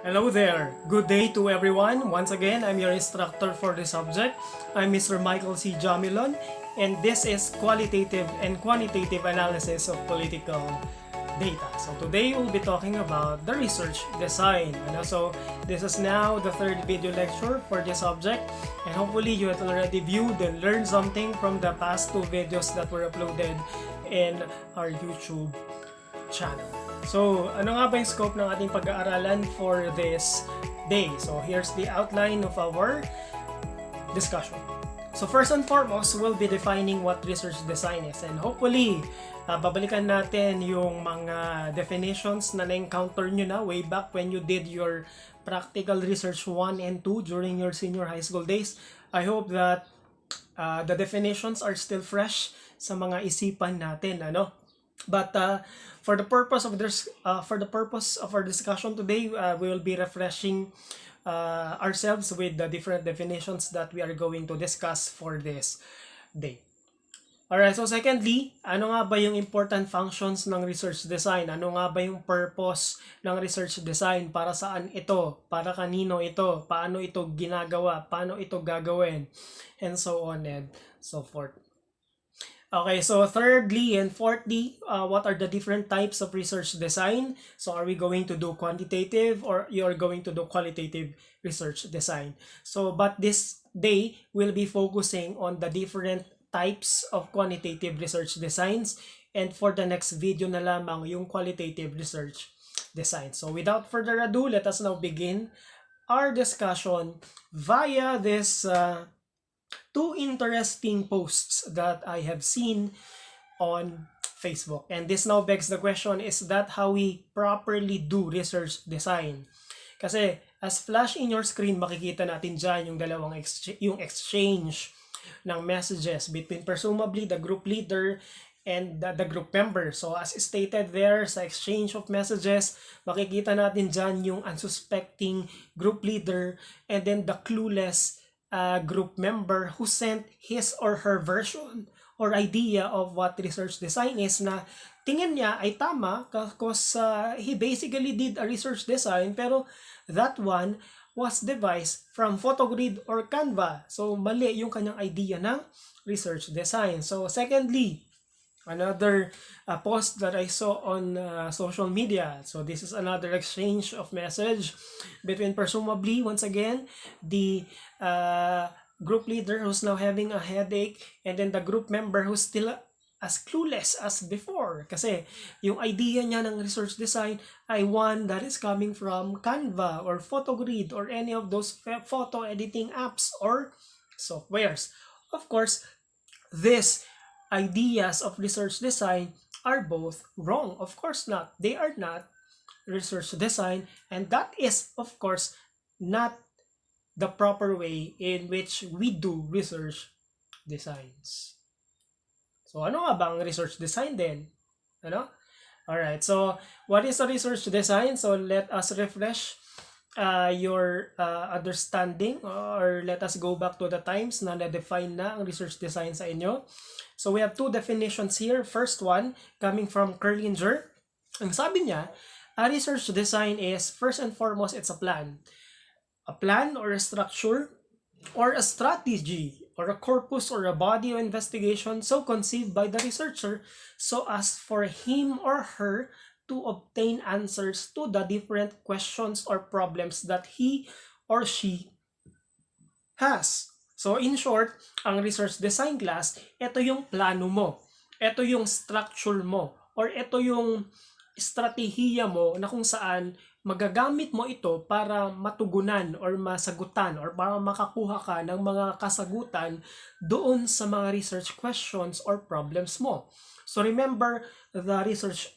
Hello there. Good day to everyone. Once again, I'm your instructor for the subject. I'm Mr. Michael C. Jamilon, and this is Qualitative and Quantitative Analysis of Political Data. So today we'll be talking about the research design. So this is now the third video lecture for this subject, and hopefully you have already viewed and learned something from the past two videos that were uploaded in our YouTube channel. So, ano nga ba yung scope ng ating pag-aaralan for this day? So, here's the outline of our discussion. So, first and foremost, we'll be defining what research design is. And hopefully, babalikan natin yung mga definitions na na-encounter nyo na way back when you did your practical research 1 and 2 during your senior high school days. I hope that the definitions are still fresh sa mga isipan natin, But for the purpose of our discussion today, we will be refreshing ourselves with the different definitions that we are going to discuss for this day. Alright, so secondly, ano nga ba yung important functions ng research design? Ano nga ba yung purpose ng research design? Para saan ito? Para kanino ito? Paano ito ginagawa? Paano ito gagawin? And so on and so forth. Okay, so thirdly and fourthly, what are the different types of research design? So are we going to do quantitative or you're going to do qualitative research design? So, but this day, we'll be focusing on the different types of quantitative research designs, and for the next video na lamang yung qualitative research design. So without further ado, let us now begin our discussion via this two interesting posts that I have seen on Facebook. And this now begs the question, is that how we properly do research design? Kasi as flash in your screen, makikita natin dyan yung yung exchange ng messages between presumably the group leader and the group member. So as stated there sa exchange of messages, makikita natin dyan yung unsuspecting group leader and then the clueless group member who sent his or her version or idea of what research design is, na tingin niya ay tama because he basically did a research design, pero that one was devised from photogrid or Canva. So mali yung kanyang idea ng research design. So secondly, another post that I saw on social media. So this is another exchange of message between presumably, once again, the group leader who's now having a headache, and then the group member who's still as clueless as before. Kasi yung idea niya ng research design ay one that is coming from Canva or Photogrid or any of those photo editing apps or softwares. Of course, this ideas of research design are both wrong. Of course not. They are not research design, and that is, of course, not the proper way in which we do research designs. So ano nga bang research design then? Alright, so what is a research design? So let us refresh your understanding, or let us go back to the times na na-define na ang research design sa inyo. So we have two definitions here. First one, coming from Kerlinger. Ang sabi niya, a research design is, first and foremost, it's a plan. A plan or a structure or a strategy or a corpus or a body of investigation so conceived by the researcher so as for him or her to obtain answers to the different questions or problems that he or she has. So in short, ang research design class, ito yung plano mo, ito yung structure mo, or ito yung estratehiya mo na kung saan magagamit mo ito para matugunan or masagutan or para makakuha ka ng mga kasagutan doon sa mga research questions or problems mo. So remember the research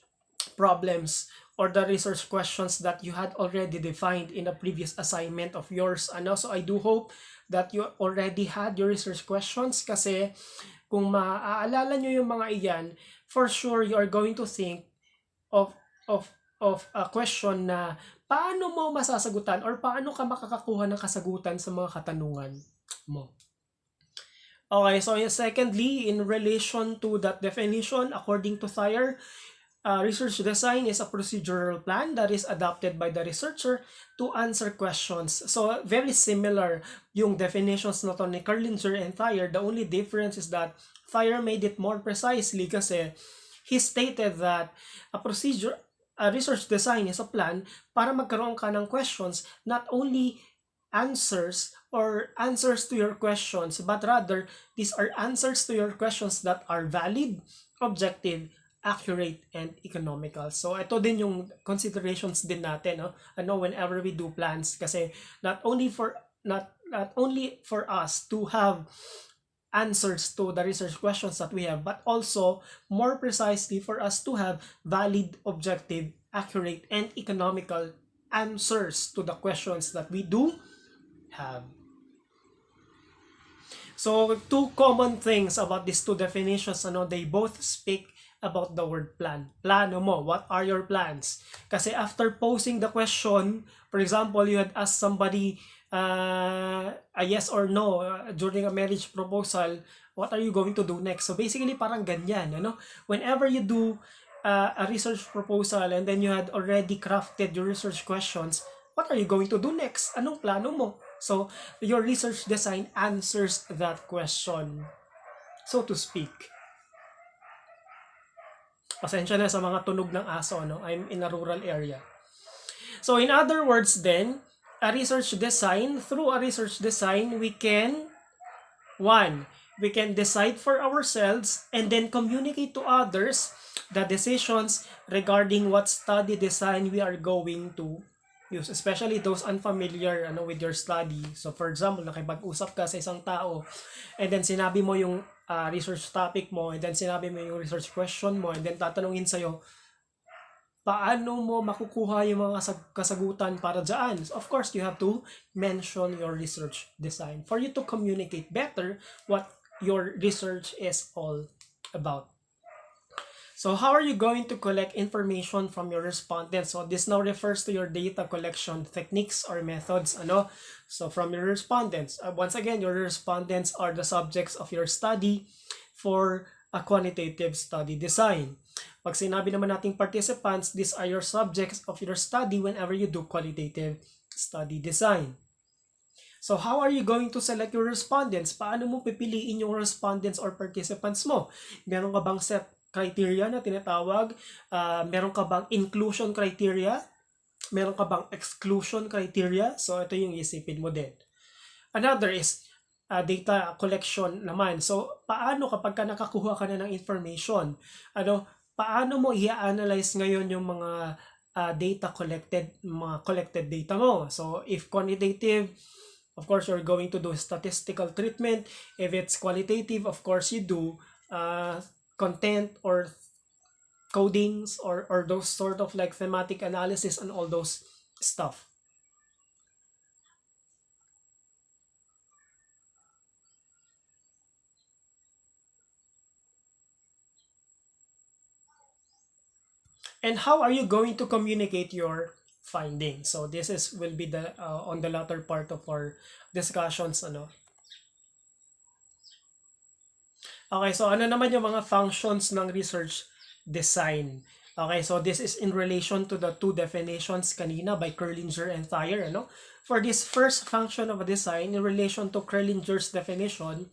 problems or the research questions that you had already defined in a previous assignment of yours. So I do hope that you already had your research questions, kasi kung maaalala nyo yung mga iyan, for sure you are going to think of a question na paano mo masasagutan or paano ka makakakuha ng kasagutan sa mga katanungan mo. Okay, so secondly, in relation to that definition, according to Thayer, Research design is a procedural plan that is adopted by the researcher to answer questions. So, very similar yung definitions not only Kerlinger and Thayer. The only difference is that Thayer made it more precisely kasi he stated that a research design is a plan para magkaroon ka ng questions, not only answers to your questions, but rather these are answers to your questions that are valid, objective, accurate, and economical. So ito din yung considerations din natin, no? Whenever we do plans, kasi not only for us to have answers to the research questions that we have, but also more precisely for us to have valid, objective, accurate, and economical answers to the questions that we do have. So, two common things about these two definitions, they both speak about the word plan. Plano mo, what are your plans? Kasi after posing the question, for example, you had asked somebody a yes or no during a marriage proposal, what are you going to do next? So basically, parang ganyan, Whenever you do a research proposal and then you had already crafted your research questions, what are you going to do next? Anong plano mo? So, your research design answers that question, so to speak. Pasensya na sa mga tunog ng aso, I'm in a rural area. So, in other words then, through a research design, we can decide for ourselves and then communicate to others the decisions regarding what study design we are going to use, especially those unfamiliar with your study. So for example, nakipag-usap ka sa isang tao and then sinabi mo yung research topic mo and then sinabi mo yung research question mo and then tatanungin sa'yo, paano mo makukuha yung mga kasagutan para dyan? Of course, you have to mention your research design for you to communicate better what your research is all about. So how are you going to collect information from your respondents? So this now refers to your data collection techniques or methods. So from your respondents, once again, your respondents are the subjects of your study for a quantitative study design. Pag sinabi naman nating participants, these are your subjects of your study whenever you do qualitative study design. So how are you going to select your respondents? Paano mo pipiliin yung respondents or participants mo? Meron ka bang set criteria na tinatawag? Meron ka bang inclusion criteria? Meron ka bang exclusion criteria? So ito yung isipin mo din. Another is data collection naman. So paano kapag ka nakakuha ka na ng information? Paano mo i-analyze ngayon yung mga collected data mo? So if quantitative, of course you're going to do statistical treatment. If it's qualitative, of course you do content or codings or those sort of like thematic analysis and all those stuff. And how are you going to communicate your findings? So this will be the on the latter part of our discussions. Okay, so ano naman yung mga functions ng research design? Okay, so this is in relation to the two definitions kanina by Kerlinger and Thayer. For this first function of a design in relation to Kerlinger's definition,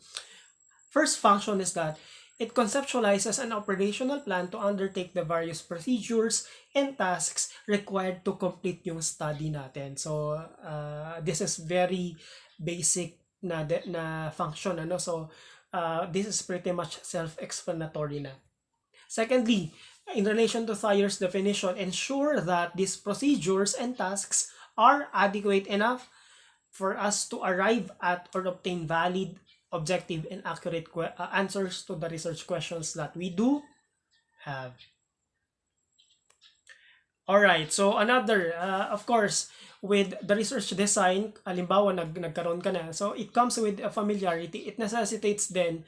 first function is that it conceptualizes an operational plan to undertake the various procedures and tasks required to complete yung study natin. So, this is very basic na function. So, this is pretty much self-explanatory na. Secondly, in relation to Thayer's definition, ensure that these procedures and tasks are adequate enough for us to arrive at or obtain valid, objective, and accurate answers to the research questions that we do have. Alright, so another, of course, with the research design, halimbawa nagkaroon ka na, so it comes with a familiarity. It necessitates then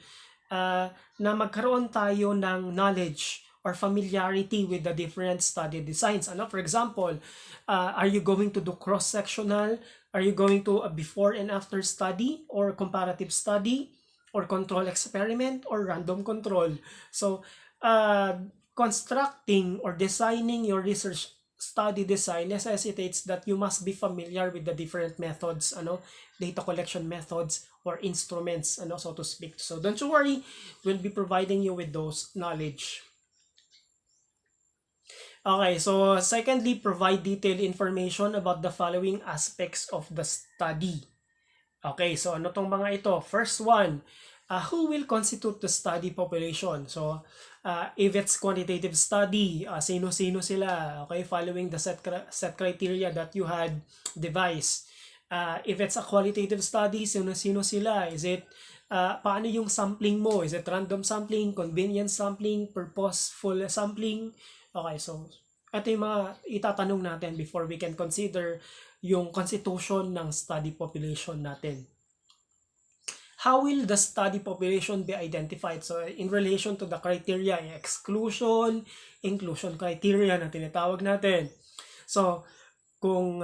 na magkaroon tayo ng knowledge or familiarity with the different study designs. For example, are you going to do cross-sectional? Are you going to a before and after study or comparative study or control experiment or random control? So constructing or designing your research study design necessitates that you must be familiar with the different methods, data collection methods or instruments, so to speak. So don't you worry, we'll be providing you with those knowledge. Okay, so secondly, provide detailed information about the following aspects of the study. Okay, so ano tong mga ito? First one, who will constitute the study population? So, if it's quantitative study, sino-sino sila? Okay, following the set criteria that you had devised. If it's a qualitative study, sino-sino sila? Is it, paano yung sampling mo? Is it random sampling, convenience sampling, purposeful sampling? Okay, so ito yung mga itatanong natin before we can consider yung constitution ng study population natin. How will the study population be identified? So, in relation to the criteria, exclusion, inclusion criteria na tinatawag natin. So, kung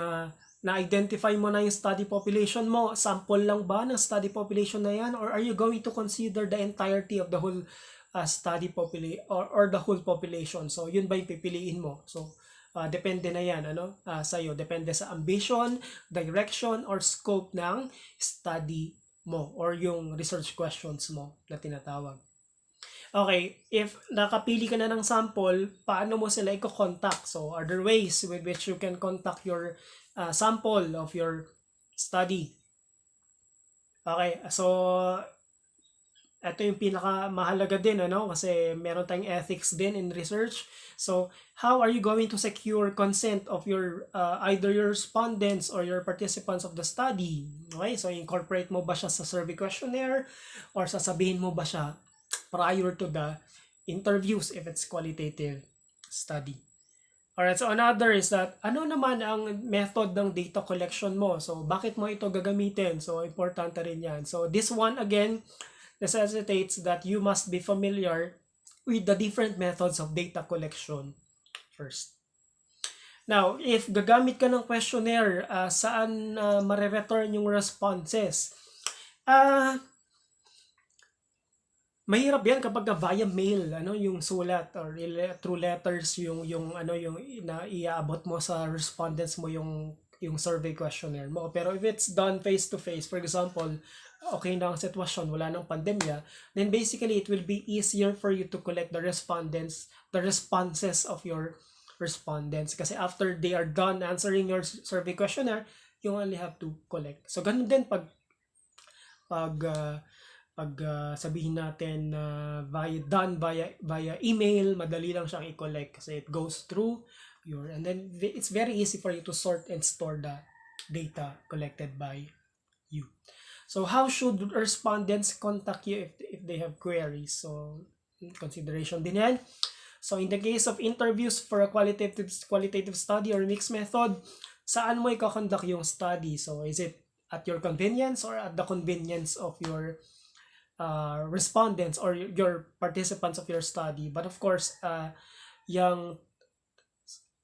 na-identify mo na yung study population mo, sample lang ba ng study population na yan? Or are you going to consider the entirety of the whole study population or the whole population? So, yun ba yung pipiliin mo? So, depende na yan, sa'yo. Depende sa ambition, direction, or scope ng study mo or yung research questions mo na tinatawag. Okay, if nakapili ka na ng sample, paano mo sila i-contact? So, are there ways with which you can contact your sample of your study? Okay, so ito yung pinakamahalaga din, kasi meron tayong ethics din in research. So, how are you going to secure consent of your either your respondents or your participants of the study? Okay, so incorporate mo ba siya sa survey questionnaire or sasabihin mo ba siya prior to the interviews if it's qualitative study? Alright, so another is that, ano naman ang method ng data collection mo? So, bakit mo ito gagamitin? So, importante rin yan. So, this one again necessitates that you must be familiar with the different methods of data collection first. Now, if gagamit ka ng questionnaire, saan mare-return yung responses? Mahirap yan kapag via mail, yung sulat or through letters yung iaabot mo sa respondents mo yung survey questionnaire mo. Pero if it's done face to face, for example, okay na ang sitwasyon, wala nang pandemya, then basically it will be easier for you to collect the responses of your respondents. Kasi after they are done answering your survey questionnaire, you only have to collect. So ganun din pag sabihin natin done via email, madali lang siyang i-collect kasi it goes through and then it's very easy for you to sort and store the data collected by you. So how should respondents contact you if they have queries? So consideration din yan. So in the case of interviews for a qualitative study or mixed method, saan mo i-conduct yung study? So is it at your convenience or at the convenience of your respondents or your participants of your study? But of course, yung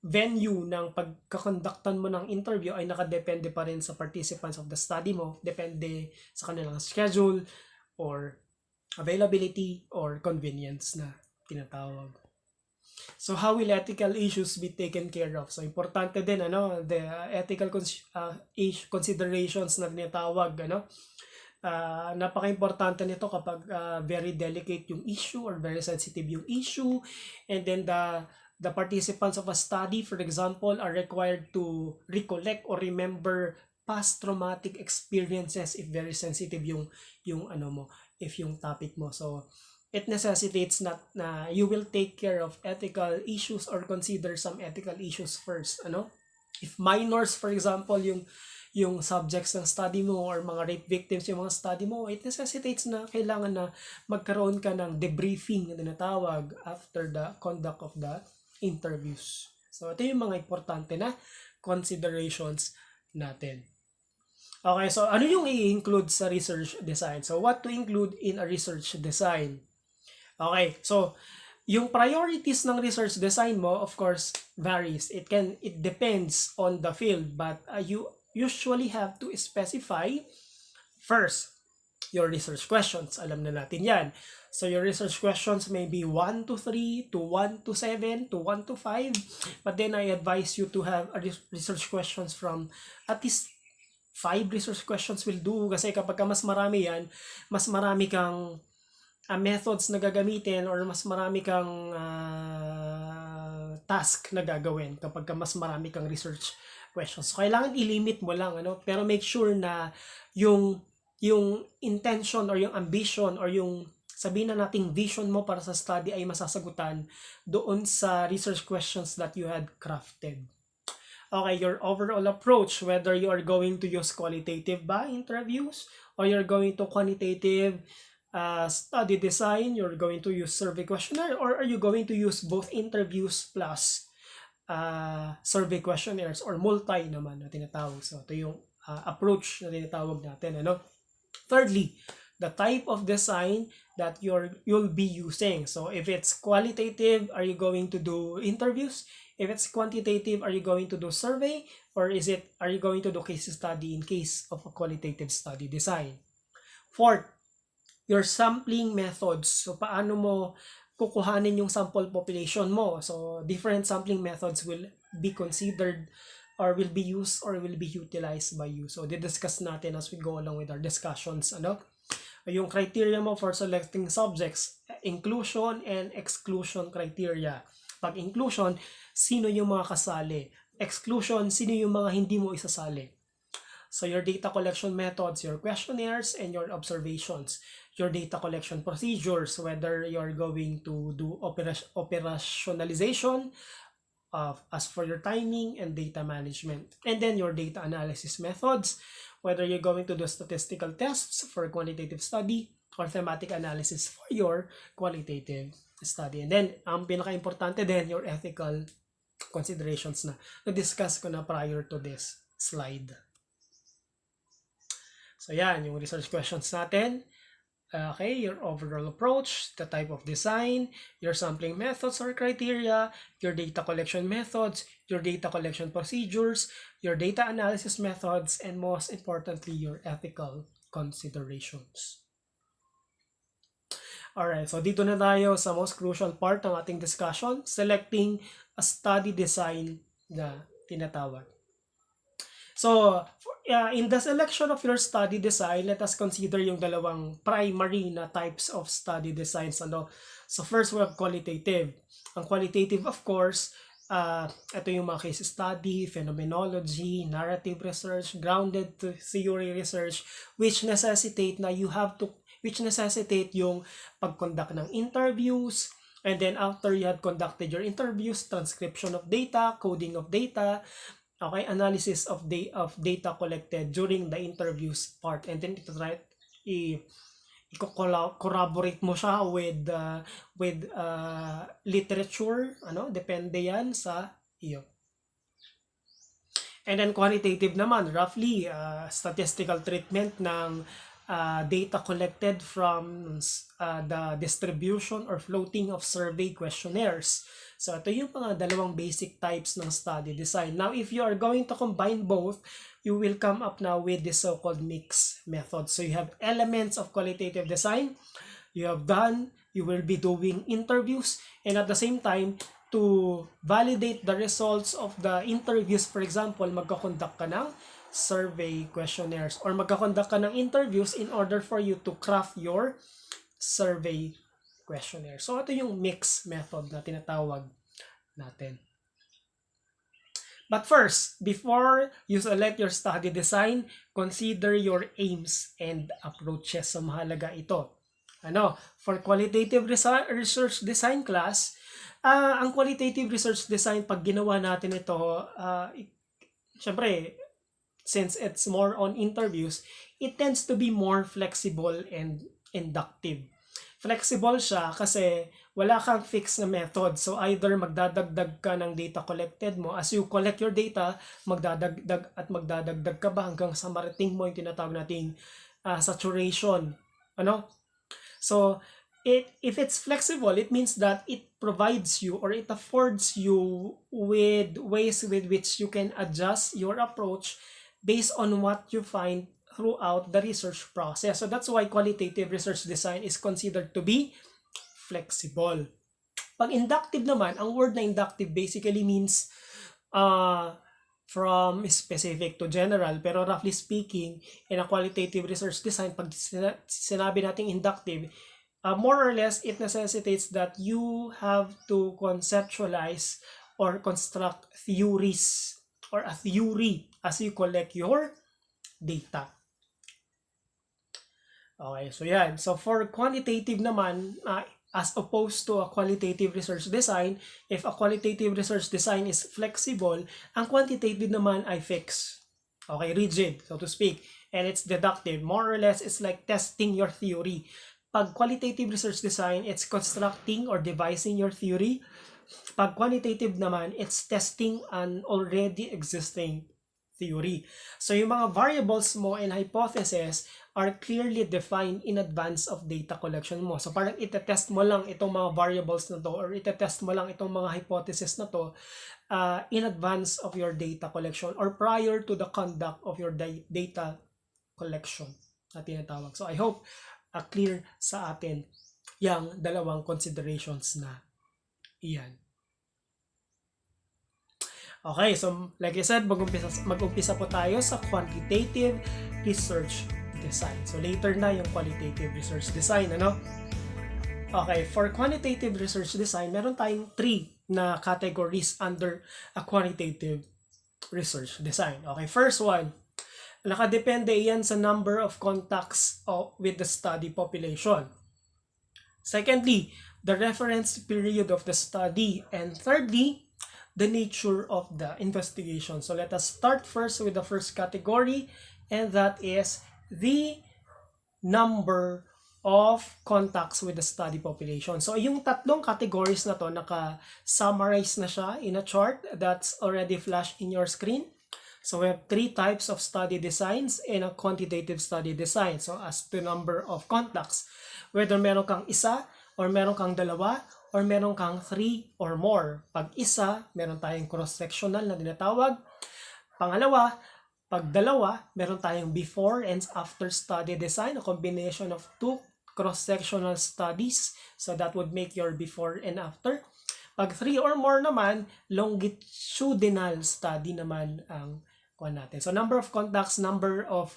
venue ng pagkakonduktan mo ng interview ay nakadepende pa rin sa participants of the study mo. Depende sa kanilang schedule or availability or convenience na tinatawag. So how will ethical issues be taken care of? So importante din the ethical considerations na tinatawag, napaka-importante nito kapag very delicate yung issue or very sensitive yung issue, and then the participants of a study, for example, are required to recollect or remember past traumatic experiences if very sensitive yung if yung topic mo. So it necessitates na you will take care of ethical issues or consider some ethical issues first, if minors, for example, yung subjects ng study mo or mga rape victims yung mga study mo, it necessitates na kailangan na magkaroon ka ng debriefing na tinatawag after the conduct of the interviews. So ito yung mga importante na considerations natin. Okay, so ano yung i-include sa research design? So what to include in a research design? Okay, so yung priorities ng research design mo, of course, varies. It depends on the field, but you usually have to specify first your research questions. Alam na natin yan. So your research questions may be 1 to 3 to 1 to 7 to 1 to 5, but then I advise you to have a research questions from at least 5 research questions will do, kasi kapag mas marami yan, mas marami kang methods na gagamitin or mas marami kang task na gagawin kapag mas marami kang research questions. So, kailangan i-limit mo lang, pero make sure na yung intention or yung ambition or yung sabihin na nating vision mo para sa study ay masasagutan doon sa research questions that you had crafted. Okay, your overall approach, whether you are going to use qualitative ba interviews or you're going to quantitative study design, you're going to use survey questionnaire, or are you going to use both interviews plus survey questionnaires or multi naman na tinatawag. So, ito yung approach na tinatawag natin. Thirdly, the type of design that you'll be using. So, if it's qualitative, are you going to do interviews? If it's quantitative, are you going to do survey? Or are you going to do case study in case of a qualitative study design? Fourth, your sampling methods. So, paano mo kukuhanin yung sample population mo? So, different sampling methods will be considered or will be used or will be utilized by you. So, didiscuss natin as we go along with our discussions. Yung criteria mo for selecting subjects, inclusion and exclusion criteria. Pag inclusion, sino yung mga kasali? Exclusion, sino yung mga hindi mo isasali? So your data collection methods, your questionnaires, and your observations. Your data collection procedures, whether you're going to do operationalization, as for your timing and data management. And then your data analysis methods, whether you're going to do statistical tests for quantitative study or thematic analysis for your qualitative study. And then, ang pinaka-importante din, your ethical considerations na-discuss ko na prior to this slide. So, yan, yung research questions natin. Okay, your overall approach, the type of design, your sampling methods or criteria, your data collection methods, your data collection procedures, your data analysis methods, and most importantly, your ethical considerations. Alright, so dito na tayo sa most crucial part ng ating discussion, selecting a study design na tinatawag. So, in the selection of your study design, let us consider yung dalawang primary na types of study designs. So, first we have qualitative. Ang qualitative, of course, ito yung mga case study, phenomenology, narrative research, grounded theory research, which necessitate yung pag-conduct ng interviews, and then after you had conducted your interviews, transcription of data, coding of data, okay, analysis of data collected during the interviews part, and then i-corroborate mo siya with literature, depende yan sa iyo. And then quantitative naman, roughly statistical treatment ng data collected from the distribution or floating of survey questionnaires. So, ito yung mga dalawang basic types ng study design. Now, if you are going to combine both, you will come up now with the so-called mixed method. So, you have elements of qualitative design. You will be doing interviews, and at the same time, to validate the results of the interviews, for example, magkakonduct ka ng survey questionnaires or magkakonduct ka ng interviews in order for you to craft your survey questionnaire. So, ito yung mixed method na tinatawag natin. But first, before you select your study design, consider your aims and approaches. So, mahalaga ito. For qualitative research design class, ang qualitative research design, pag ginawa natin ito, syempre, since it's more on interviews, it tends to be more flexible and inductive. Flexible siya kasi wala kang fixed na method. So either magdadagdag ka ng data collected mo. As you collect your data, magdadagdag ka ba hanggang sa marating mo yung tinatawag nating saturation. So if it's flexible, it means that it provides you or it affords you with ways with which you can adjust your approach based on what you find throughout the research process. So that's why qualitative research design is considered to be flexible. Pag inductive naman, ang word na inductive basically means from specific to general. Pero roughly speaking, in a qualitative research design, pag sinabi nating inductive, more or less, it necessitates that you have to conceptualize or construct theories or a theory as you collect your data. Okay, so yan. So for quantitative naman, as opposed to a qualitative research design, if a qualitative research design is flexible, ang quantitative naman ay fixed. Okay, rigid, so to speak. And it's deductive. More or less, it's like testing your theory. Pag qualitative research design, it's constructing or devising your theory. Pag quantitative naman, it's testing an already existing theory. So yung mga variables mo and hypothesis are clearly defined in advance of data collection mo. So parang itetest mo lang itong mga variables na to or itetest mo lang itong mga hypothesis na to in advance of your data collection or prior to the conduct of your data collection na tinatawag. So I hope clear sa atin yung dalawang considerations na iyan. Okay, so like I said, mag-umpisa po tayo sa quantitative research design. So later na yung qualitative research design, ano? Okay, for quantitative research design, meron tayong 3 na categories under a quantitative research design. Okay, first one, nakadepende yan sa number of contacts with the study population. Secondly, the reference period of the study. And thirdly, the nature of the investigation. So let us start first with the first category, and that is the number of contacts with the study population. So yung tatlong categories na to, naka-summarize na siya in a chart that's already flashed in your screen. So we have 3 types of study designs in a quantitative study design. So as to number of contacts, whether meron kang isa, or meron kang dalawa, or meron kang 3 or more. Pag isa, meron tayong cross-sectional na tinatawag. Pangalawa, pag dalawa, meron tayong before and after study design, a combination of 2 cross-sectional studies. So that would make your before and after. Pag 3 or more naman, longitudinal study naman ang kuha natin. So number of contacts, number of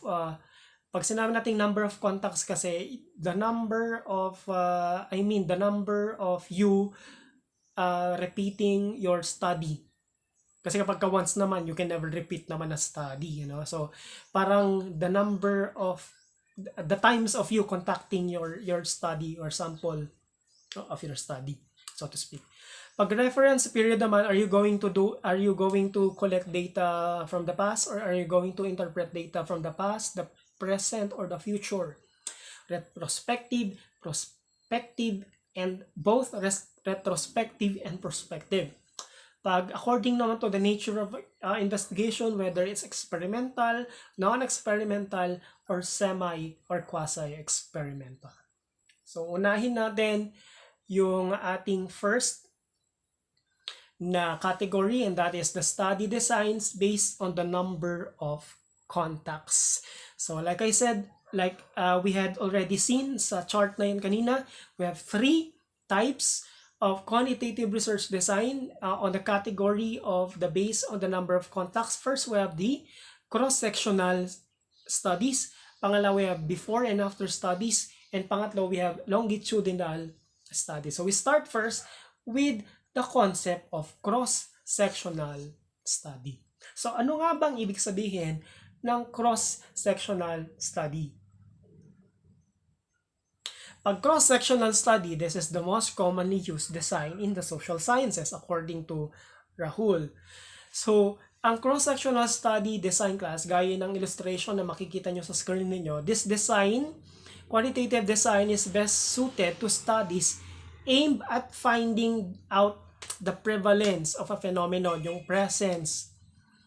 pag sinabi natin number of contacts kasi, the number of you repeating your study. Kasi kapag once naman, you can never repeat naman a study, you know. So parang the number of the times of you contacting your study or sample of your study, so to speak. Pag reference period naman, are you going to collect data from the past, or are you going to interpret data from the past, the present, or the future? Retrospective, prospective, and both retrospective and prospective. Pag according naman to the nature of investigation, whether it's experimental, non-experimental, or semi or quasi-experimental. So unahin natin yung ating first na category, and that is the study designs based on the number of contacts. So like I said, we had already seen sa chart na yun kanina, we have 3 types of quantitative research design on the category of the based on the number of contacts. First, we have the cross-sectional studies. Pangalawa, we have before and after studies. And pangatlo, we have longitudinal studies. So we start first with the concept of cross-sectional study. So ano nga bang ibig sabihin ng cross-sectional study? Pag cross-sectional study, this is the most commonly used design in the social sciences according to Rahul. So, ang cross-sectional study design class, gaya ng illustration na makikita nyo sa screen niyo, this design, quantitative design, is best suited to studies aimed at finding out the prevalence of a phenomenon, yung presence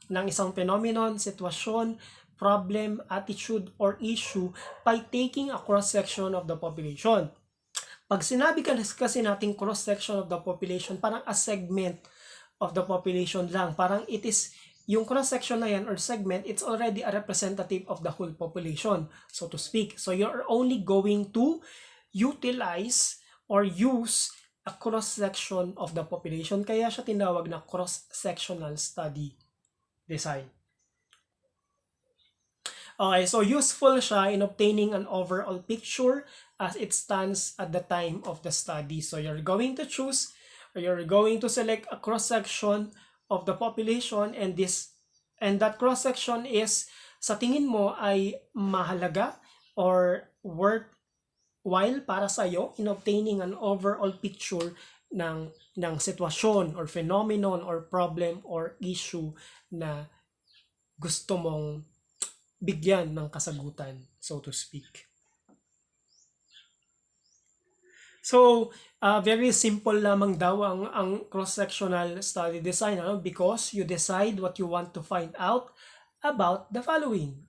ng isang phenomenon, sitwasyon, problem, attitude, or issue by taking a cross-section of the population. Pag sinabi kasi natin cross-section of the population, parang a segment of the population lang. Parang it is yung cross-section na yan or segment, it's already a representative of the whole population, so to speak. So you're only going to utilize or use a cross-section of the population. Kaya siya tinawag na cross-sectional study design. Okay, so useful siya in obtaining an overall picture as it stands at the time of the study. So you're going to choose, or you're going to select a cross-section of the population, and that cross-section is sa tingin mo ay mahalaga or worthwhile para sa iyo in obtaining an overall picture ng sitwasyon or phenomenon or problem or issue na gusto mong bigyan ng kasagutan, so to speak. So, very simple lamang daw ang cross-sectional study design, because you decide what you want to find out about the following.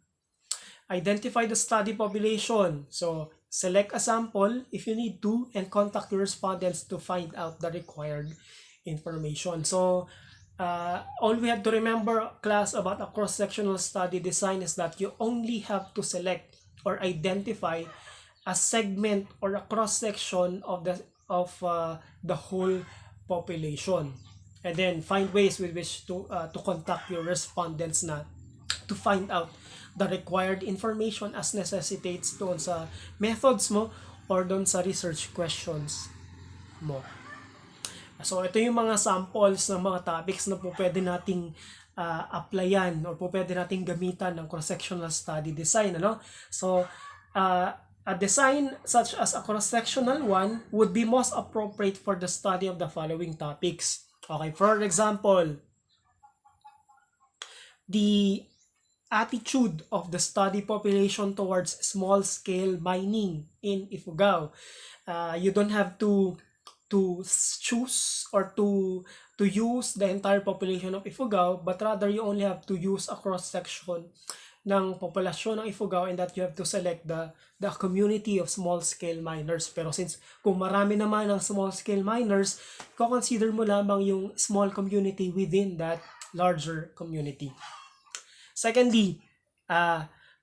Identify the study population. So, select a sample if you need to and contact your respondents to find out the required information. So, all we have to remember, class, about a cross-sectional study design is that you only have to select or identify a segment or a cross-section of the whole population, and then find ways with which to contact your respondents na to find out the required information as necessitates doon sa methods mo or doon sa research questions mo. So ito yung mga samples ng mga topics na po pwede nating applyan or po pwede nating gamitan ng cross-sectional study design, So a design such as a cross-sectional one would be most appropriate for the study of the following topics. Okay, for example, the attitude of the study population towards small-scale mining in Ifugao. You don't have to choose or to use the entire population of Ifugao, but rather you only have to use a cross-section ng populasyon ng Ifugao, and that you have to select the community of small-scale miners. Pero since kung marami naman ng small-scale miners, consider mo lamang yung small community within that larger community. Secondly,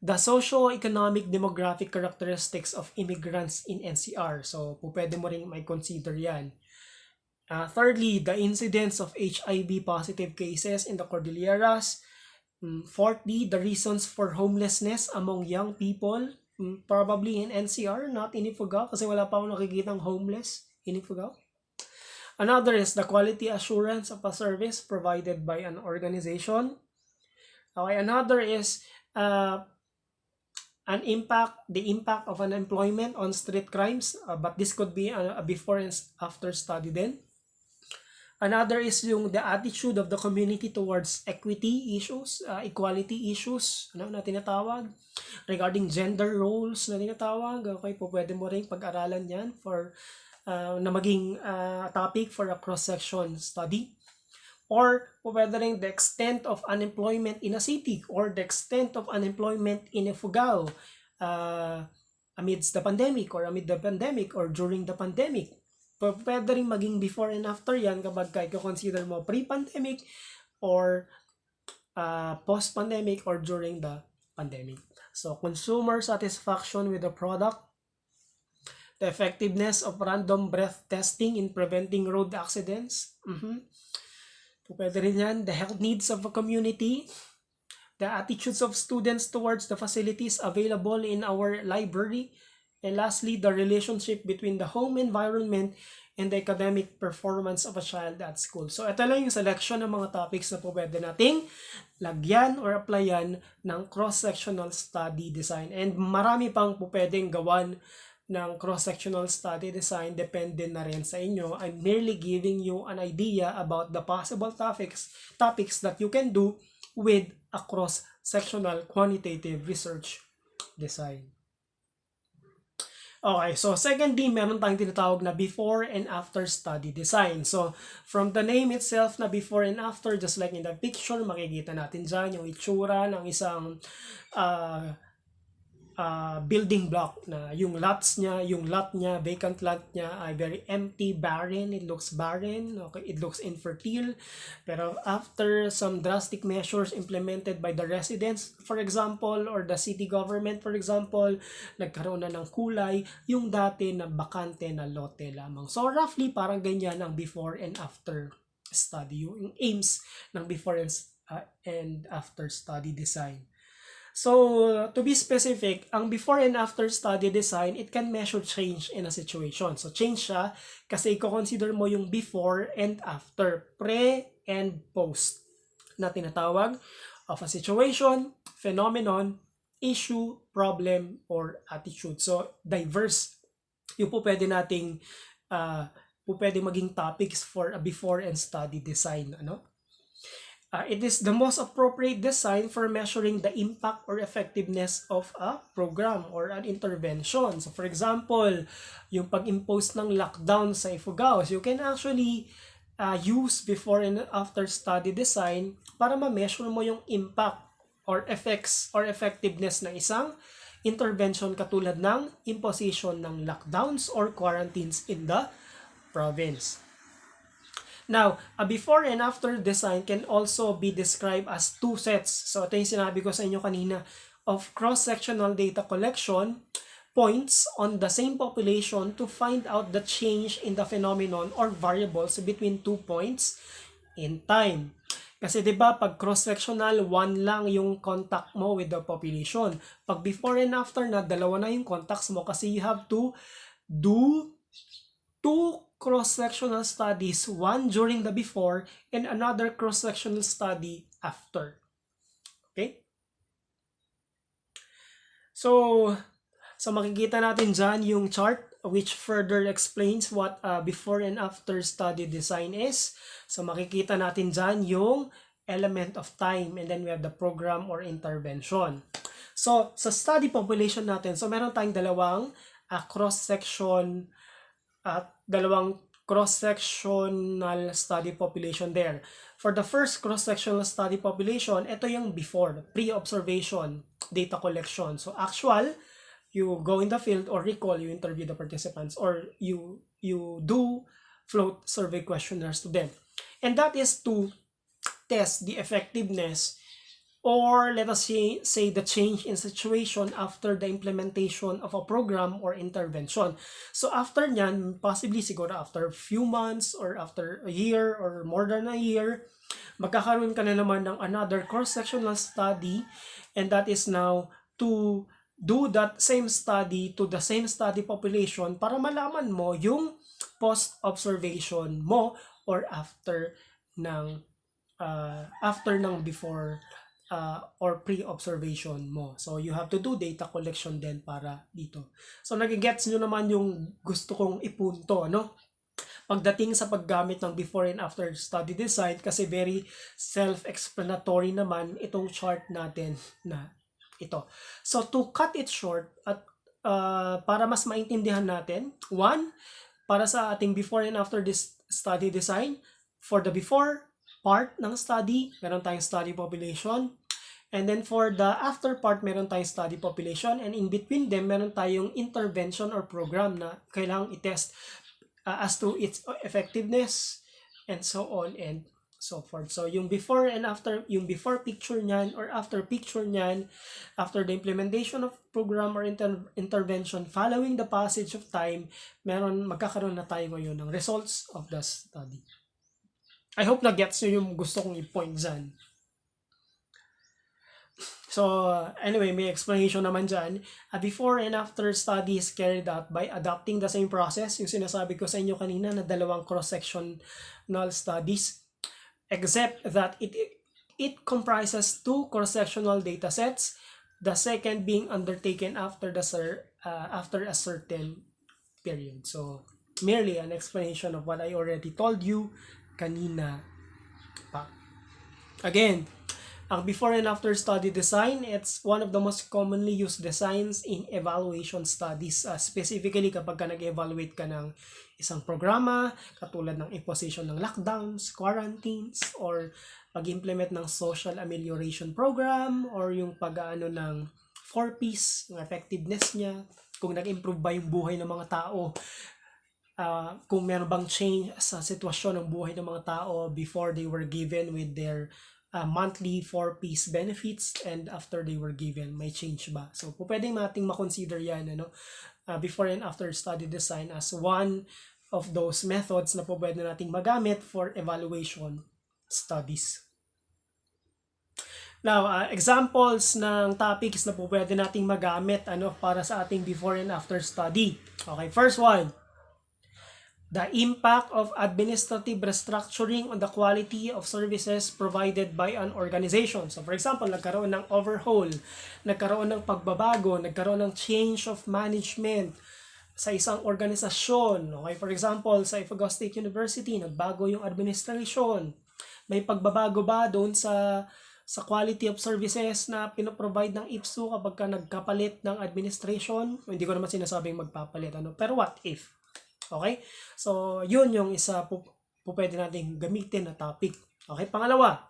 the socio-economic demographic characteristics of immigrants in NCR. So, pwede mo rin may consider yan. Thirdly, the incidence of HIV positive cases in the Cordilleras. Fourthly, the reasons for homelessness among young people, probably in NCR, not in Ifugao, kasi wala pa akong nakikitang homeless in Ifugao. Another is the quality assurance of a service provided by an organization. Okay, another is the impact of unemployment on street crimes, but this could be a before and after study din. Another is the attitude of the community towards equity issues, equality issues, na tinatawag, regarding gender roles na tinatawag. Okay, po pwede mo rin pag-aralan yan for na maging topic for a cross-section study. Or pwede rin the extent of unemployment in a city or the extent of unemployment in Ifugao amidst the pandemic or amid the pandemic or during the pandemic. Pwede rin maging before and after yan kapag i-consider mo pre-pandemic or post-pandemic or during the pandemic. So, consumer satisfaction with the product, the effectiveness of random breath testing in preventing road accidents. Pwede rin yan, the health needs of a community, the attitudes of students towards the facilities available in our library, and lastly, the relationship between the home environment and the academic performance of a child at school. So, ito lang yung selection ng mga topics na po pwede nating lagyan or applyan ng cross-sectional study design. And marami pang po pwedeng gawan ng cross-sectional study design, depende na rin sa inyo. I'm merely giving you an idea about the possible topics that you can do with a cross-sectional quantitative research design. Okay, so secondly, meron tayong tinatawag na before and after study design. So, from the name itself na before and after, just like in the picture, makikita natin dyan yung itsura ng isang building block na yung lot niya, vacant lot niya ay very empty, barren, it looks barren, okay, it looks infertile. Pero after some drastic measures implemented by the residents, for example, or the city government, for example, nagkaroon na ng kulay yung dati na bakante na lote lamang. So roughly parang ganyan ang before and after study, yung aims ng before and after study design. So, to be specific, ang before and after study design, it can measure change in a situation. So, change siya kasi i-consider mo yung before and after, pre and post na tinatawag of a situation, phenomenon, issue, problem, or attitude. So, diverse yung po pwede nating pwede maging topics for a before and study design. It is the most appropriate design for measuring the impact or effectiveness of a program or an intervention. So for example, yung pag-impose ng lockdown sa Ifugao, you can actually use before and after study design para ma-measure mo yung impact or effects or effectiveness ng isang intervention katulad ng imposition ng lockdowns or quarantines in the province. Now, a before and after design can also be described as two sets. So, ito yung sinabi ko sa inyo kanina of cross-sectional data collection points on the same population to find out the change in the phenomenon or variables between 2 points in time. Kasi 'di ba pag cross-sectional, one lang yung contact mo with the population. Pag before and after na, dalawa na yung contacts mo kasi you have to do two cross-sectional studies, one during the before and another cross-sectional study after. Okay? So makikita natin dyan yung chart which further explains what before and after study design is. So makikita natin dyan yung element of time and then we have the program or intervention. So sa study population natin, so meron tayong dalawang cross-section at dalawang cross-sectional study population there. For the first cross-sectional study population, ito yung before, pre-observation data collection. So actual, you go in the field or recall, you interview the participants or you do float survey questionnaires to them. And that is to test the effectiveness or let us say the change in situation after the implementation of a program or intervention. So after nyan, possibly siguro after a few months or after a year or more than a year, magkakaroon ka na naman ng another cross-sectional study and that is now to do that same study to the same study population para malaman mo yung post-observation mo or after ng before or pre-observation mo. So, you have to do data collection din para dito. So, nagigets nyo naman yung gusto kong ipunto, no? Pagdating sa paggamit ng before and after study design, kasi very self-explanatory naman itong chart natin na ito. So, to cut it short, at para mas maintindihan natin, one, para sa ating before and after this study design, for the before part ng study, meron tayong study population. And then for the after part, meron tayong study population. And in between them, meron tayong intervention or program na kailangang i-test as to its effectiveness and so on and so forth. So yung before and after, yung before picture niyan or after picture niyan, after the implementation of program or intervention following the passage of time, magkakaroon na tayo ngayon ng results of the study. I hope na gets nyo yung gusto kong i-point dyan. So, anyway, may explanation naman dyan. A before and after study is carried out by adopting the same process. Yung sinasabi ko sa inyo kanina na dalawang cross-sectional studies. Except that it comprises two cross-sectional data sets. The second being undertaken after a certain period. So, merely an explanation of what I already told you kanina pa. Again, ang before and after study design, it's one of the most commonly used designs in evaluation studies. Specifically, kapag ka nag-evaluate ka ng isang programa, katulad ng imposition ng lockdowns, quarantines, or pag-implement ng social amelioration program, or yung pag-ano ng 4Ps, yung effectiveness niya, kung nag-improve ba yung buhay ng mga tao, kung meron bang change sa sitwasyon ng buhay ng mga tao before they were given with their monthly 4Ps benefits and after they were given, may change ba? So, pwedeng nating makonsider yan, before and after study design as one of those methods na pwede nating magamit for evaluation studies. Now, examples ng topics na pwede nating magamit para sa ating before and after study. Okay, first one. The impact of administrative restructuring on the quality of services provided by an organization. So for example, nagkaroon ng overhaul, nagkaroon ng pagbabago, nagkaroon ng change of management sa isang organisasyon. Okay, for example, sa Ifugao State University, nagbago yung administration. May pagbabago ba doon sa quality of services na pinoprovide ng IPSU kapag ka nagkapalit ng administration? Hindi ko naman sinasabing magpapalit, pero what if? Okay? So, yun yung isa pwede natin gamitin na topic. Okay? Pangalawa,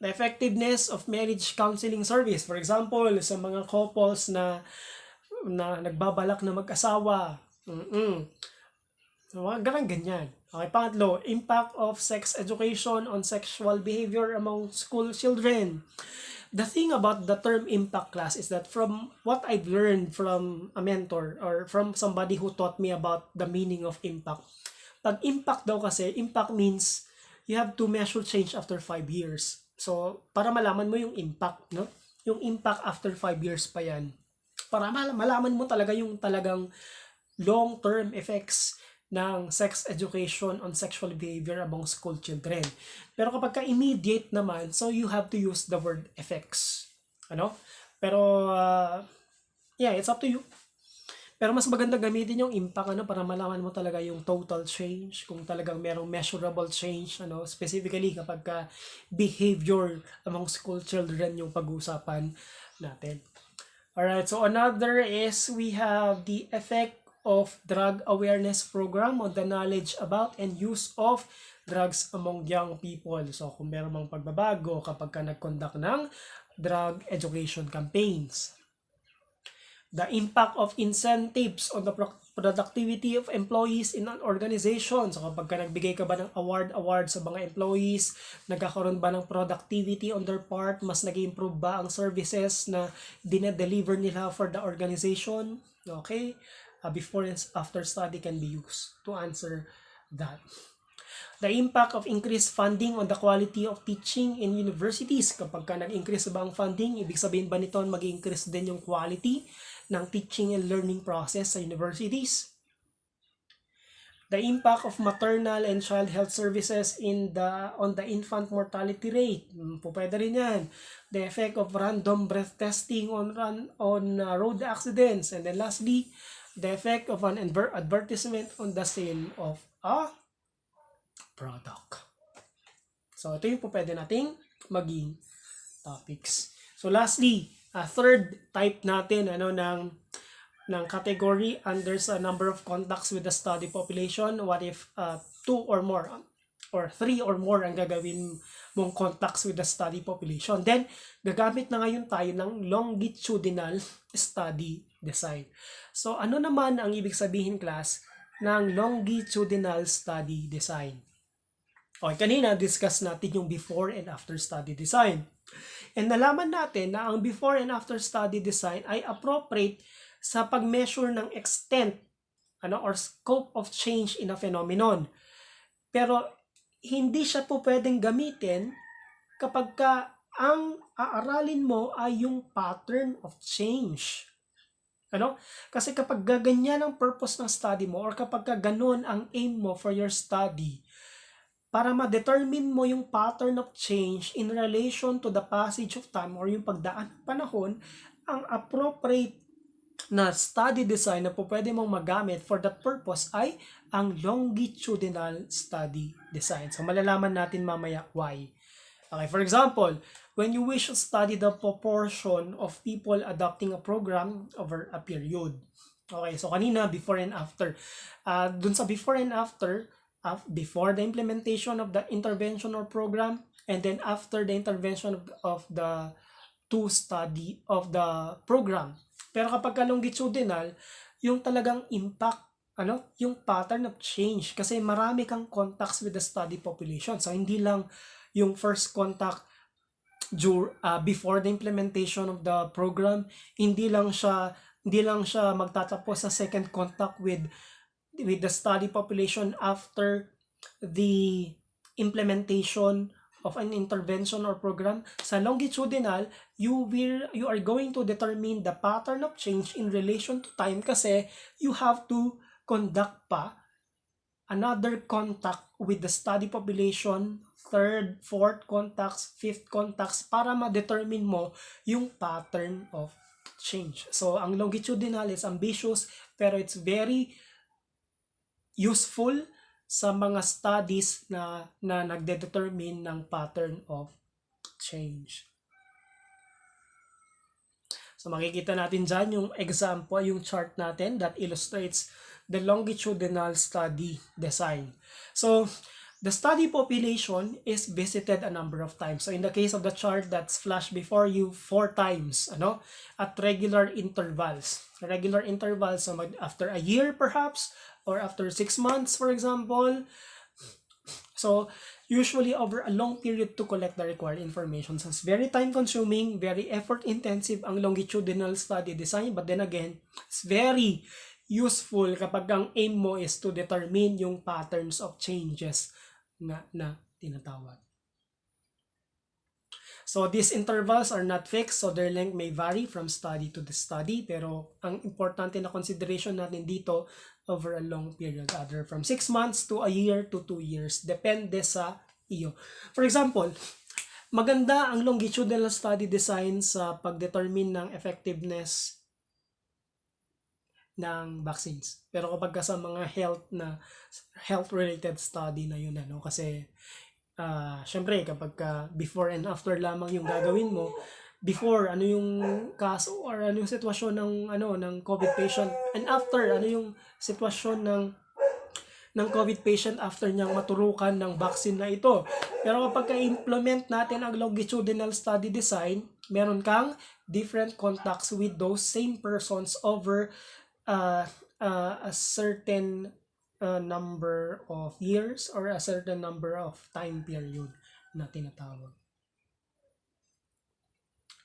the effectiveness of marriage counseling service. For example, sa mga couples na nagbabalak na mag-asawa. So, ganyan. Okay, pangatlo, impact of sex education on sexual behavior among school children. The thing about the term impact class is that from what I've learned from a mentor or from somebody who taught me about the meaning of impact, pag impact daw kasi, impact means you have to measure change after 5 years. So, para malaman mo yung impact, no? Yung impact after 5 years pa yan. Para malaman mo talaga yung talagang long-term effects ng sex education on sexual behavior among school children. Pero kapag ka-immediate naman, so you have to use the word effects. Pero, yeah, it's up to you. Pero mas maganda gamitin yung impact, para malaman mo talaga yung total change, kung talagang merong measurable change, specifically kapag ka behavior among school children yung pag-uusapan natin. Alright, so another is we have the effect of drug awareness program on the knowledge about and use of drugs among young people. So, kung meron mang pagbabago kapag ka nag-conduct ng drug education campaigns. The impact of incentives on the productivity of employees in an organization. So, kapag ka nagbigay ka ba ng award sa mga employees, nagkakaroon ba ng productivity on their part, mas nag-improve ba ang services na dinedeliver nila for the organization? Okay? Before and after study can be used to answer that. The impact of increased funding on the quality of teaching in universities. Kapag ka nag-increase ba ang funding, ibig sabihin ba nito mag-increase din yung quality ng teaching and learning process sa universities? The impact of maternal and child health services on the infant mortality rate. Pwede rin yan. The effect of random breath testing on road accidents. And then lastly, the effect of an advertisement on the sale of a product. So, ito yung pwede nating maging topics. So, lastly, third type natin ng category under sa number of contacts with the study population. What if 2 or more or 3 or more ang gagawin mong contacts with the study population? Then, gagamit na ngayon tayo ng longitudinal study design. So, ano naman ang ibig sabihin, class, ng longitudinal study design? Okay, kanina discuss natin yung before and after study design. And nalaman natin na ang before and after study design ay appropriate sa pag-measure ng extent or scope of change in a phenomenon. Pero hindi siya po pwedeng gamitin kapag ka ang aaralin mo ay yung pattern of change. Kasi kapag gaganyan ang purpose ng study mo or kapag ganun ang aim mo for your study, para ma-determine mo yung pattern of change in relation to the passage of time or yung pagdaan ng panahon, ang appropriate na study design na po pwede mong magamit for that purpose ay ang longitudinal study design. So, malalaman natin mamaya why. Okay, for example, when you wish to study the proportion of people adopting a program over a period. Okay, so kanina, before and after. Dun sa before and after, before the implementation of the intervention or program, and then after the intervention of the to study of the program. Pero kapag ka longitudinal, yung talagang impact, yung pattern of change, kasi marami kang contacts with the study population. So hindi lang yung first contact before the implementation of the program, hindi lang siya magtatapos sa second contact with the study population after the implementation of an intervention or program. Sa longitudinal, you are going to determine the pattern of change in relation to time, kasi you have to conduct pa another contact with the study population, third, fourth contacts, fifth contacts, para ma-determine mo yung pattern of change. So ang longitudinal is ambitious, pero it's very useful sa mga studies na nagde-determine ng pattern of change. So makikita natin dyan yung example, yung chart natin that illustrates the longitudinal study design. So the study population is visited a number of times. So in the case of the chart that's flashed before you, 4 times, at regular intervals. Regular intervals, so after a year perhaps, or after 6 months, for example. So usually over a long period to collect the required information. So it's very time consuming, very effort intensive ang longitudinal study design, but then again, it's very useful kapag ang aim mo is to determine yung patterns of changes na tinatawag. So these intervals are not fixed, so their length may vary from study to the study, pero ang importante na consideration natin dito, over a long period, either from 6 months to a year to 2 years, depende sa iyo. For example, maganda ang longitudinal study design sa pagdetermine ng effectiveness ng vaccines. Pero kapag sa mga health-related study na yun, kasi syempre kapag before and after lamang yung gagawin mo, before ano yung kaso or ano yung sitwasyon ng COVID patient, and after ano yung sitwasyon ng COVID patient after niyang maturukan ng vaccine na ito. Pero kapag implement natin ang longitudinal study design, meron kang different contacts with those same persons over a certain number of years or a certain number of time period na tinatawag.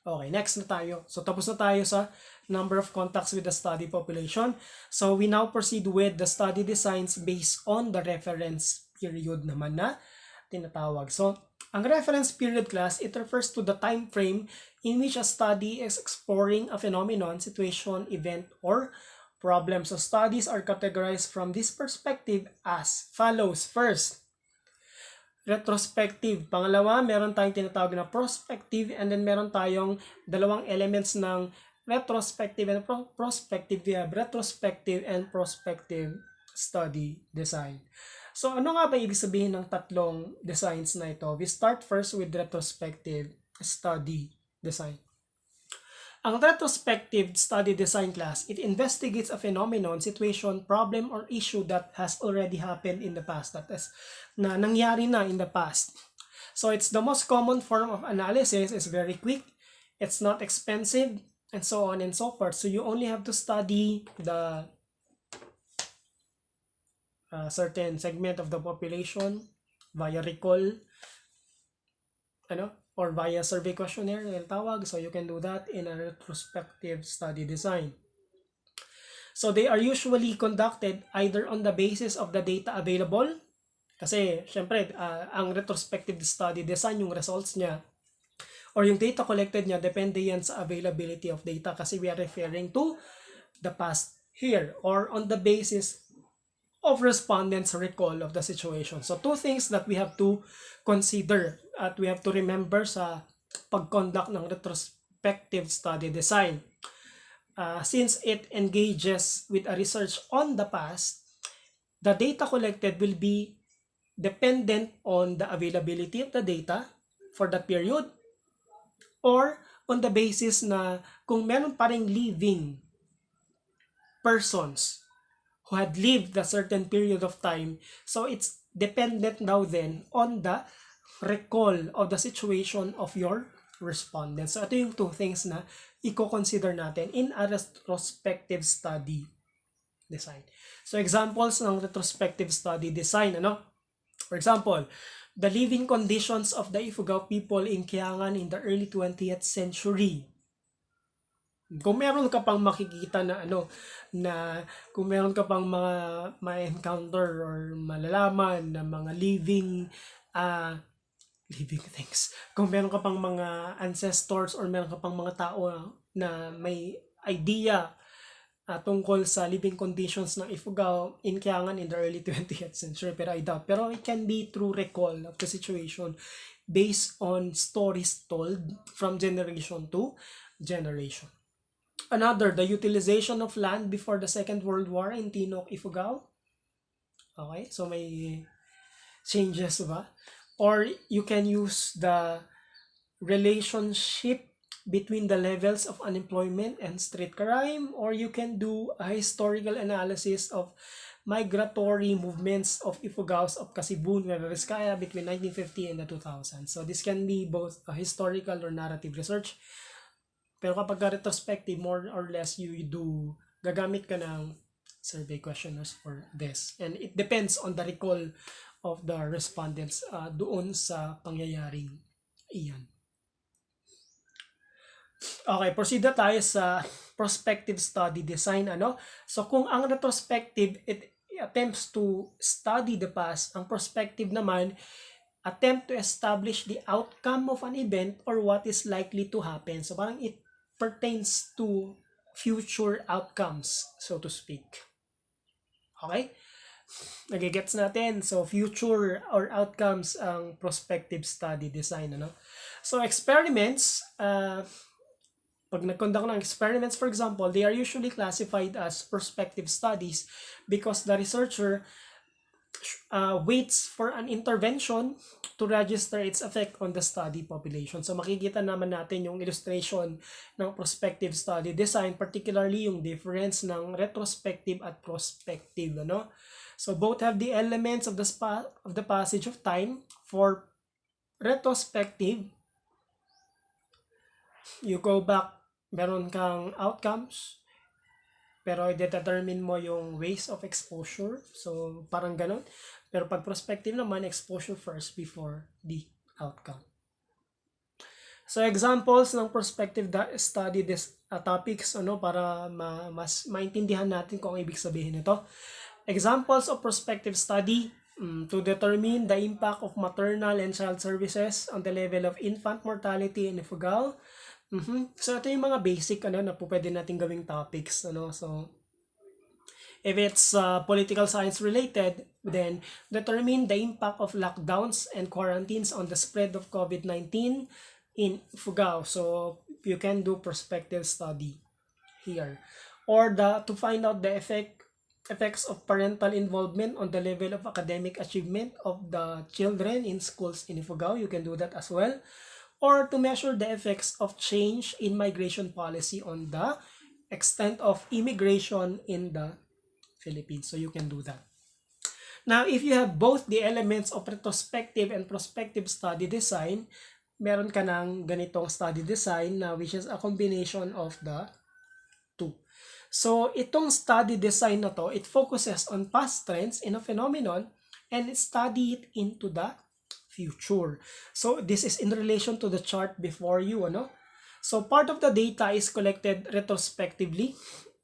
Okay, next na tayo. So tapos na tayo sa number of contacts with the study population. So we now proceed with the study designs based on the reference period naman na tinatawag. So ang reference period class, it refers to the time frame in which a study is exploring a phenomenon, situation, event, or problem. So studies are categorized from this perspective as follows. First, retrospective. Pangalawa, meron tayong tinatawag na prospective, and then meron tayong dalawang elements ng retrospective and prospective. We have retrospective and prospective study design. So ano nga ba ibig sabihin ng tatlong designs na ito? We start first with retrospective study design. Ang retrospective study design class, it investigates a phenomenon, situation, problem, or issue that has already happened in the past, that is, na nangyari na in the past. So it's the most common form of analysis, it's very quick, it's not expensive, and so on and so forth. So you only have to study the certain segment of the population via recall, or via survey questionnaire yung tawag. So you can do that in a retrospective study design. So they are usually conducted either on the basis of the data available, kasi syempre ang retrospective study design, yung results niya or yung data collected niya, depende yan sa availability of data, kasi we are referring to the past here, or on the basis of respondents' recall of the situation. So two things that we have to consider at we have to remember sa pag-conduct ng retrospective study design. Since it engages with a research on the past, the data collected will be dependent on the availability of the data for that period, or on the basis na kung meron pa ring living persons who had lived a certain period of time. So it's dependent now then on the recall of the situation of your respondents. So, ito yung two things na i-consider natin in a retrospective study design. So, examples ng retrospective study design, ano? For example, the living conditions of the Ifugao people in Kiangan in the early 20th century. Kung meron ka pang makikita na kung meron ka pang mga ma-encounter or malalaman na mga living things. Kung meron ka pang mga ancestors or meron ka pang mga tao na may idea tungkol sa living conditions ng Ifugao in Kiangan in the early 20th century, pero I doubt. Pero it can be through recall of the situation based on stories told from generation to generation. Another, the utilization of land before the Second World War in Tinok, Ifugao. Okay, so may changes ba? Or you can use the relationship between the levels of unemployment and street crime, or you can do a historical analysis of migratory movements of Ifugaos of Kasibun, Nueva Vizcaya between 1950 and the 2000s. So this can be both a historical or narrative research. Pero kapag retrospective, more or less gagamit ka ng survey questionnaires for this. And it depends on the recall of the respondents doon sa pangyayaring iyan. Okay, proceed na tayo sa prospective study design. So kung ang retrospective, it attempts to study the past, ang prospective naman, attempt to establish the outcome of an event or what is likely to happen. So parang it pertains to future outcomes, so to speak. Okay? Nagigets natin. So, future or outcomes ang prospective study design. So, experiments, pag nag-conduct ng experiments, for example, they are usually classified as prospective studies because the researcher waits for an intervention to register its effect on the study population. So makikita naman natin yung illustration ng prospective study design, particularly yung difference ng retrospective at prospective. So both have the elements of the passage of time. For retrospective, you go back, meron kang outcomes, pero i-determine mo yung ways of exposure. So, parang ganun. Pero pag prospective naman, exposure first before the outcome. So, examples ng prospective study topics, para mas maintindihan natin kung ang ibig sabihin nito. Examples of prospective study, to determine the impact of maternal and child services on the level of infant mortality in Ifugao. So, ito yung mga basic na po pwede natin gawing topics. So, if it's political science related, then determine the impact of lockdowns and quarantines on the spread of COVID-19 in Ifugao. So, you can do prospective study here. Or to find out the effects of parental involvement on the level of academic achievement of the children in schools in Ifugao. You can do that as well. Or to measure the effects of change in migration policy on the extent of immigration in the Philippines. So you can do that. Now, if you have both the elements of retrospective and prospective study design, meron ka ng ganitong study design which is a combination of the two. So, itong study design na to, it focuses on past trends in a phenomenon and study it into the future. So, this is in relation to the chart before you, So, part of the data is collected retrospectively.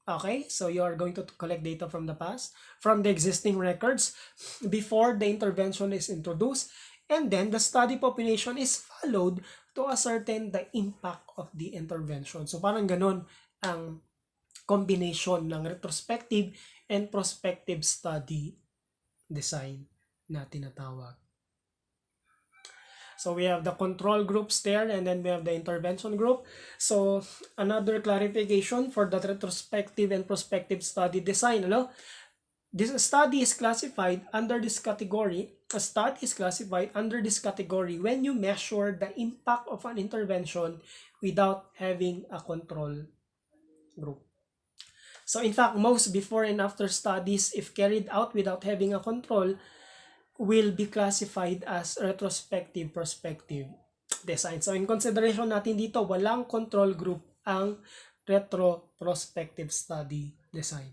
Okay, so you are going to collect data from the past, from the existing records, before the intervention is introduced, and then the study population is followed to ascertain the impact of the intervention. So, parang ganun ang combination ng retrospective and prospective study design na tinatawag. So we have the control groups there, and then we have the intervention group. So another clarification for the retrospective and prospective study design. This study is classified under this category. A study is classified under this category when you measure the impact of an intervention without having a control group. So in fact, most before and after studies, if carried out without having a control, will be classified as retrospective prospective. design. So in consideration natin dito, walang control group ang retrospective study design.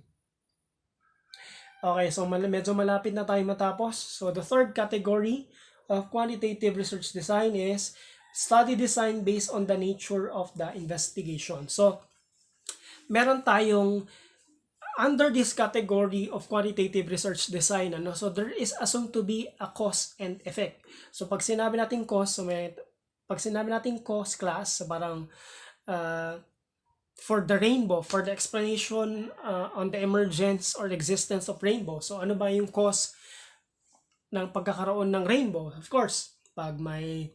Okay, so medyo malapit na tayo matapos. So the third category of quantitative research design is study design based on the nature of the investigation. So meron tayong under this category of quantitative research design, so there is assumed to be a cause and effect. So pag sinabi natin cause, pag sinabi natin cause class, parang for the rainbow, for the explanation on the emergence or existence of rainbow. So ano ba yung cause ng pagkakaroon ng rainbow? Of course, pag may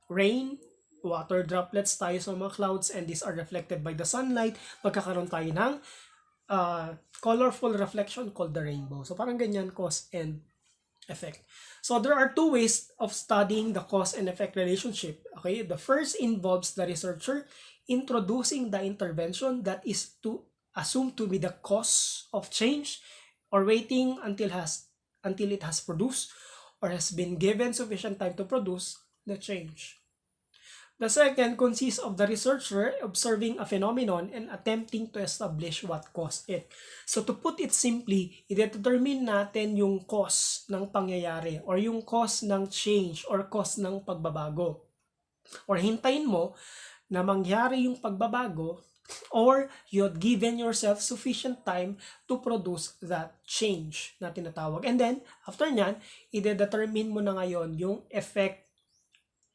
rain, water droplets tayo sa mga clouds and these are reflected by the sunlight, magkakaroon tayo ng colorful reflection called the rainbow. So parang ganyan, cause and effect. So there are two ways of studying the cause and effect relationship. Okay, the first involves the researcher introducing the intervention that is to assume to be the cause of change, or waiting until it has produced or has been given sufficient time to produce the change. The second consists of the researcher observing a phenomenon and attempting to establish what caused it. So to put it simply, i-determine natin yung cause ng pangyayari or yung cause ng change or cause ng pagbabago. Or hintayin mo na mangyari yung pagbabago or you had given yourself sufficient time to produce that change na tinatawag. And then, after nyan, i-determine mo na ngayon yung effect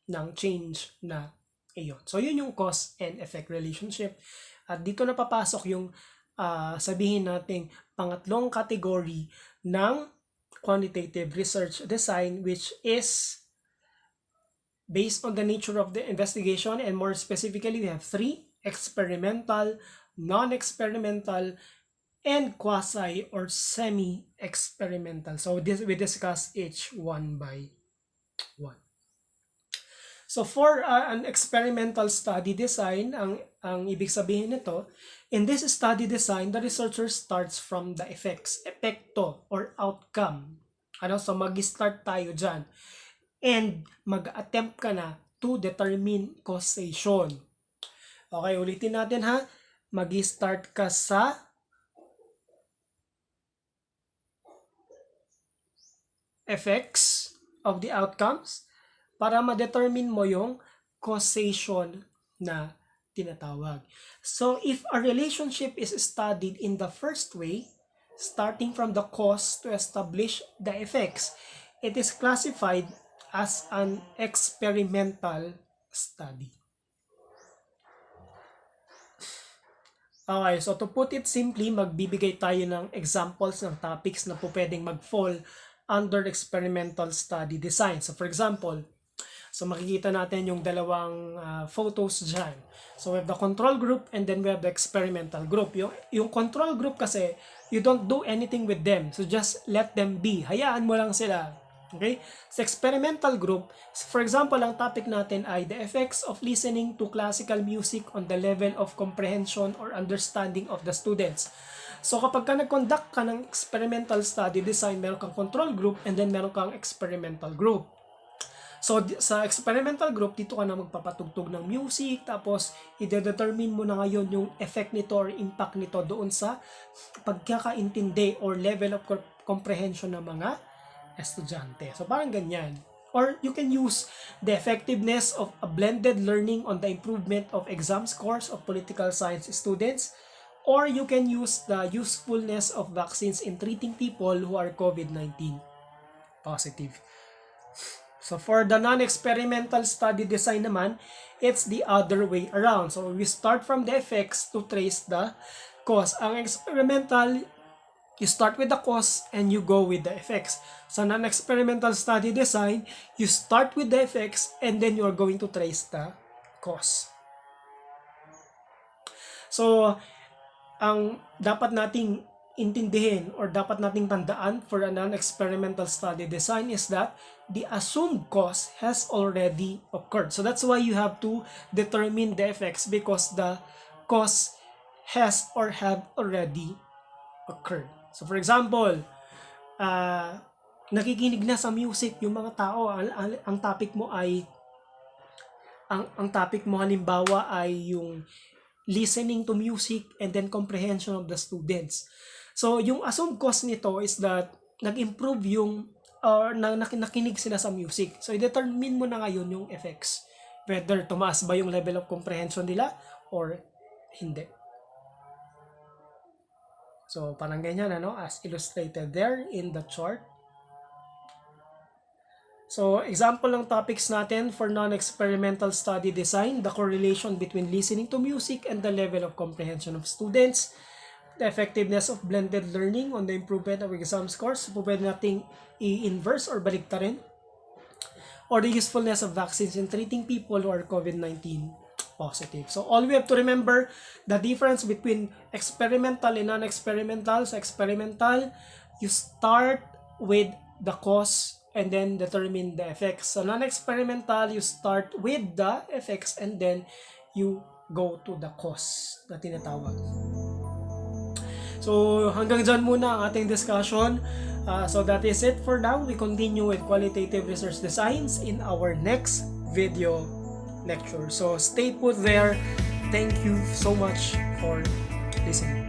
ng change na iyon. So, yun yung cause and effect relationship. At dito na papasok yung sabihin nating pangatlong category ng quantitative research design, which is based on the nature of the investigation, and more specifically, we have three: experimental, non-experimental, and quasi or semi-experimental. So, we discuss each one by one. So for an experimental study design, ang ibig sabihin nito, in this study design, the researcher starts from the epekto or outcome. So mag-start tayo dyan. And mag-attempt ka na to determine causation. Okay, ulitin natin ha. Mag-start ka sa effects of the outcomes para ma-determine mo yung causation na tinatawag. So, if a relationship is studied in the first way, starting from the cause to establish the effects, it is classified as an experimental study. Okay, so to put it simply, magbibigay tayo ng examples ng topics na po pwedeng mag-fall under experimental study design. So, for example, so makikita natin yung dalawang photos dyan. So we have the control group and then we have the experimental group. Yung control group kasi, you don't do anything with them. So just let them be. Hayaan mo lang sila. Okay? Sa experimental group, for example, ang topic natin ay the effects of listening to classical music on the level of comprehension or understanding of the students. So kapag ka nag-conduct ka ng experimental study design, meron kang control group and then meron kang experimental group. So, sa experimental group, dito ka na magpapatugtog ng music, tapos i-determine mo na ngayon yung effect nito or impact nito doon sa pagkakaintindi or level of comprehension ng mga estudyante. So, parang ganyan. Or you can use the effectiveness of a blended learning on the improvement of exam scores of political science students, or you can use the usefulness of vaccines in treating people who are COVID-19 positive. So for the non-experimental study design naman, it's the other way around. So we start from the effects to trace the cause. Ang experimental, you start with the cause and you go with the effects. Sa non-experimental study design, you start with the effects and then you are going to trace the cause. So ang dapat nating intindihin or dapat nating tandaan for a non-experimental study design is that the assumed cause has already occurred. So that's why you have to determine the effects, because the cause has or have already occurred. So for example, nakikinig na sa music yung mga tao, ang topic mo ay ang topic mo halimbawa ay yung listening to music and then comprehension of the students. So, yung assumed cause nito is that nag-improve yung nakinig sila sa music. So, i-determine mo na ngayon yung effects. Whether tumaas ba yung level of comprehension nila or hindi. So, parang ganyan, as illustrated there in the chart. So, example ng topics natin for non-experimental study design, the correlation between listening to music and the level of comprehension of students, the effectiveness of blended learning on the improvement of exam scores, pwede nating i-inverse or baliktarin, or the usefulness of vaccines in treating people who are COVID-19 positive. So, all we have to remember, the difference between experimental and non-experimental. Sa experimental, you start with the cause and then determine the effects. So, non-experimental, you start with the effects and then you go to the cause na tinatawag. So, hanggang dyan muna ang ating discussion. So, that is it for now. We continue with qualitative research designs in our next video lecture. So, stay put there. Thank you so much for listening.